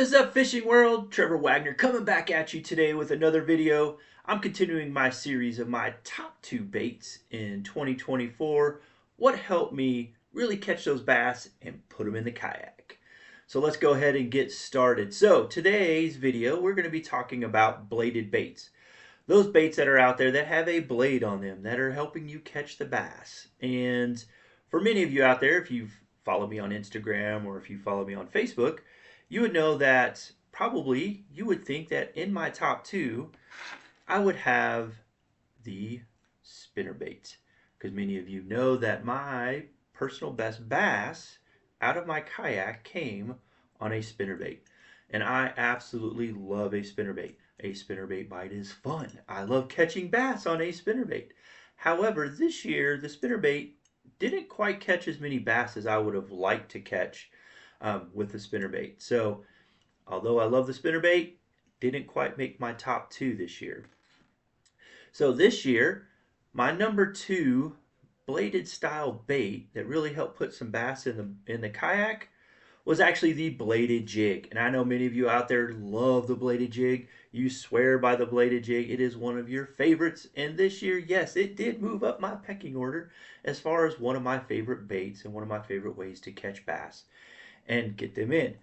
What is up, fishing world? Trevor Wagner coming back at you today with another video. I'm continuing my series of my top 2 baits in 2024. What helped me really catch those bass and put them in the kayak. So let's go ahead and get started. So today's video, we're going to be talking about bladed baits. Those baits that are out there that have a blade on them that are helping you catch the bass. And for many of you out there, if you've followed me on Instagram or if you follow me on Facebook, you would know that probably you would think that in my top 2, I would have the spinnerbait. Because many of you know that my personal best bass out of my kayak came on a spinnerbait. And I absolutely love a spinnerbait. A spinnerbait bite is fun. I love catching bass on a spinnerbait. However, this year the spinnerbait didn't quite catch as many bass as I would have liked to catch with the spinnerbait. So, although I love the spinnerbait, didn't quite make my top 2 this year. So this year, my number 2 bladed style bait that really helped put some bass in the kayak was actually the bladed jig. And I know many of you out there love the bladed jig. You swear by the bladed jig. It is one of your favorites. And this year, yes, it did move up my pecking order as far as one of my favorite baits and one of my favorite ways to catch bass and get them in.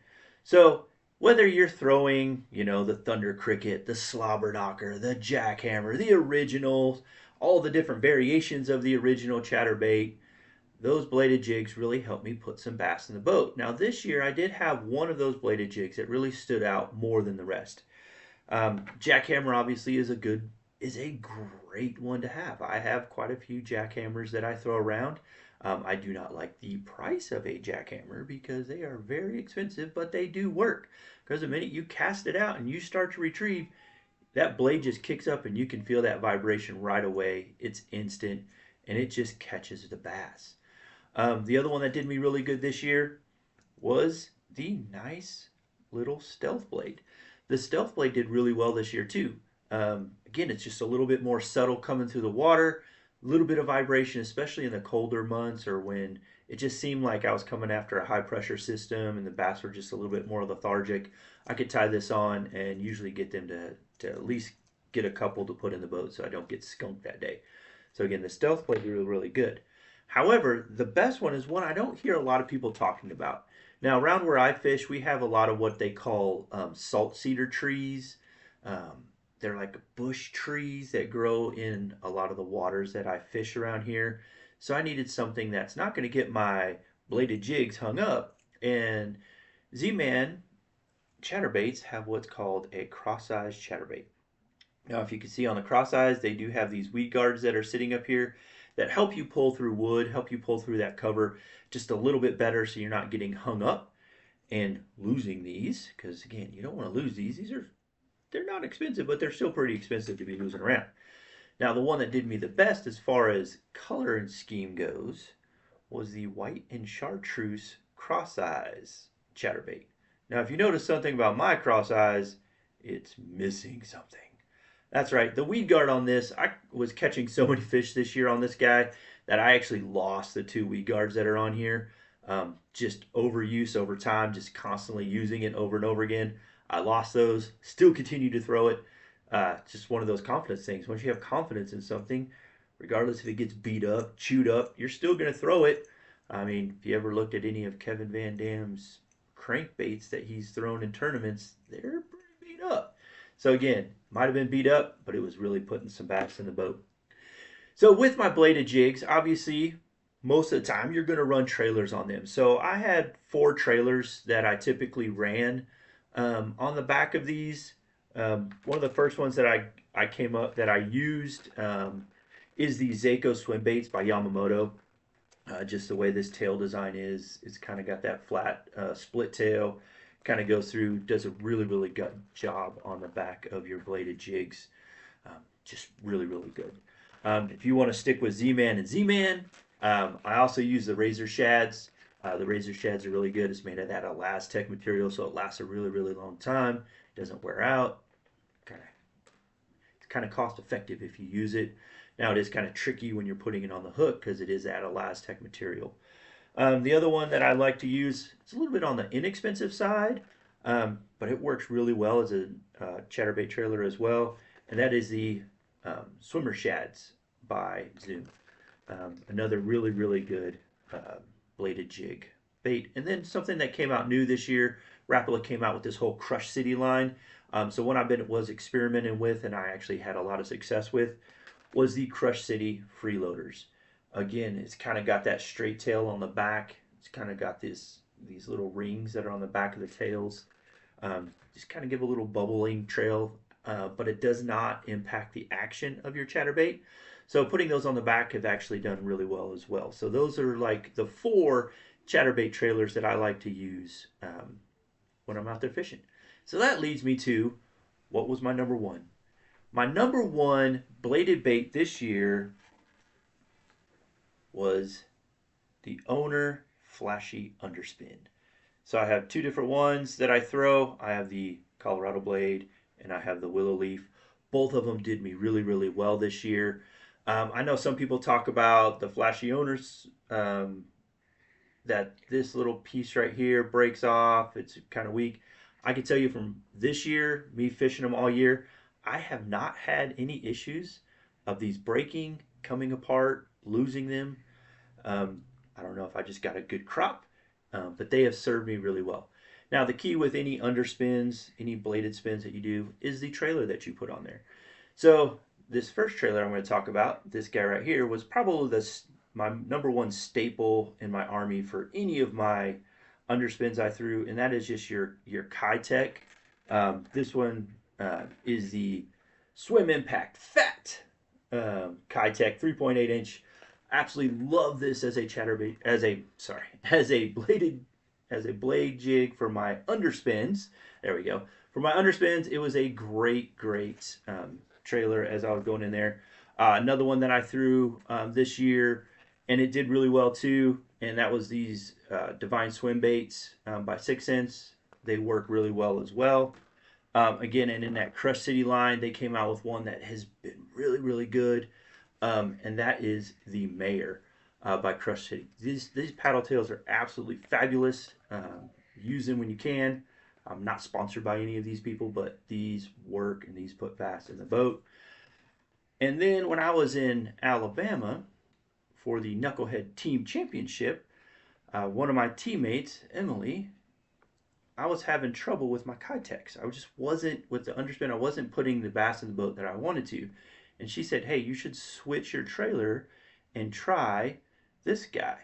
So whether you're throwing, the thunder cricket, the slobber knocker, the jackhammer, the originals, all the different variations of the original chatterbait, those bladed jigs really helped me put some bass in the boat. Now this year I did have one of those bladed jigs that really stood out more than the rest. Jackhammer obviously is a great one to have. I have quite a few jackhammers that I throw around. I do not like the price of a jackhammer because they are very expensive, but they do work. Because the minute you cast it out and you start to retrieve, that blade just kicks up and you can feel that vibration right away. It's instant and it just catches the bass. The other one that did me really good this year was the nice little stealth blade. The stealth blade did really well this year too. Again, it's just a little bit more subtle coming through the water. A little bit of vibration, especially in the colder months or when it just seemed like I was coming after a high pressure system and the bass were just a little bit more lethargic. I could tie this on and usually get them to at least get a couple to put in the boat so I don't get skunked that day. So again, the stealth blade is really, really good. However, the best one is one I don't hear a lot of people talking about. Now, around where I fish, we have a lot of what they call salt cedar trees. They're like bush trees that grow in a lot of the waters that I fish around here. So I needed something that's not going to get my bladed jigs hung up. And Z-Man chatterbaits have what's called a cross-eyes chatterbait. Now, if you can see on the cross-eyes, they do have these weed guards that are sitting up here that help you pull through wood, help you pull through that cover just a little bit better so you're not getting hung up and losing these. Because again, you don't want to lose these. They're not expensive, but they're still pretty expensive to be losing around. Now, the one that did me the best as far as color and scheme goes was the white and chartreuse cross-eyes chatterbait. Now, if you notice something about my cross-eyes, it's missing something. That's right, the weed guard on this, I was catching so many fish this year on this guy that I actually lost the 2 weed guards that are on here. Just overuse over time, just constantly using it over and over again. I lost those, still continue to throw it. Just one of those confidence things. Once you have confidence in something, regardless if it gets beat up, chewed up, you're still going to throw it. I mean, if you ever looked at any of Kevin Van Dam's crankbaits that he's thrown in tournaments, they're pretty beat up. So again, might have been beat up, but it was really putting some bass in the boat. So with my bladed jigs, obviously, most of the time you're going to run trailers on them. So I had 4 trailers that I typically ran on the back of these. One of the first ones that I used is the Seiko swim baits by Yamamoto. Just the way this tail design is, it's kind of got that flat split tail. Kind of goes through, does a really, really good job on the back of your bladed jigs. Just really, really good. If you want to stick with Z-Man and Z-Man, I also use the Razor Shads. The Razor Shads are really good. It's made of that Elastec material, so it lasts a really, really long time. It doesn't wear out. It's kind of cost effective if you use it. Now it is kind of tricky when you're putting it on the hook because it is that Elastec material. The other one that I like to use, it's a little bit on the inexpensive side. but it works really well as a chatterbait trailer as well. And that is the Swimmer Shads by Zoom. Another really, really good bladed jig bait. And then something that came out new this year, Rapala came out with this whole Crush City line. So one was experimenting with and I actually had a lot of success with was the Crush City freeloaders. Again, it's kind of got that straight tail on the back. It's kind of got these little rings that are on the back of the tails. Just kind of give a little bubbling trail, but it does not impact the action of your chatterbait. So putting those on the back have actually done really well as well. So those are like the 4 chatterbait trailers that I like to use when I'm out there fishing. So that leads me to what was my number 1. My number 1 bladed bait this year was the Owner Flashy Underspin. So I have 2 different ones that I throw. I have the Colorado Blade and I have the Willow Leaf. Both of them did me really, really well this year. I know some people talk about the Flashy Owners, that this little piece right here breaks off. It's kind of weak. I can tell you from this year, me fishing them all year, I have not had any issues of these breaking, coming apart, losing them. I don't know if I just got a good crop, but they have served me really well. Now, the key with any underspins, any bladed spins that you do, is the trailer that you put on there. So this first trailer I'm going to talk about, this guy right here, was probably my number 1 staple in my army for any of my underspins I threw, and that is just your kayak. This one is the Swim Impact Fat kayak 3.8 inch. Absolutely love this as a chatterbait, as a blade jig for my underspins. There we go. For my underspins, it was a great trailer as I was going in there. Another one that I threw this year, and it did really well too, and that was these Divine Swim Baits by 6 Sense. They work really well as well. Again, and in that Crush City line, they came out with one that has been really, really good, and that is the Mayor by Crush City. These paddle tails are absolutely fabulous. Use them when you can. I'm not sponsored by any of these people, but these work and these put bass in the boat. And then when I was in Alabama for the Knucklehead Team Championship, one of my teammates, Emily, I was having trouble with my kitex. I just wasn't, with the underspin, I wasn't putting the bass in the boat that I wanted to. And she said, hey, you should switch your trailer and try this guy.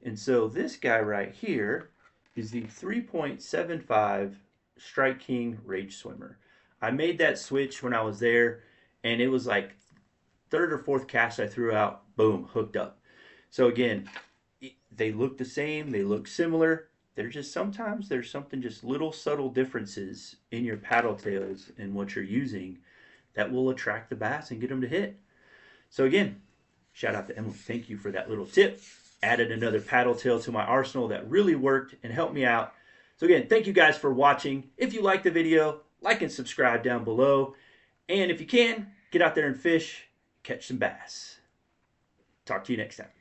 And so this guy right here is the 3.75 Strike King Rage Swimmer. I made that switch when I was there, and it was like 3rd or 4th cast I threw out, boom, hooked up. So again, they look the same, they look similar. They're just, sometimes there's something, just little subtle differences in your paddle tails and what you're using that will attract the bass and get them to hit. So again, shout out to Emily. Thank you for that little tip. Added another paddle tail to my arsenal that really worked and helped me out. So again, thank you guys for watching. If you liked the video, like and subscribe down below. And if you can, get out there and fish, catch some bass. Talk to you next time.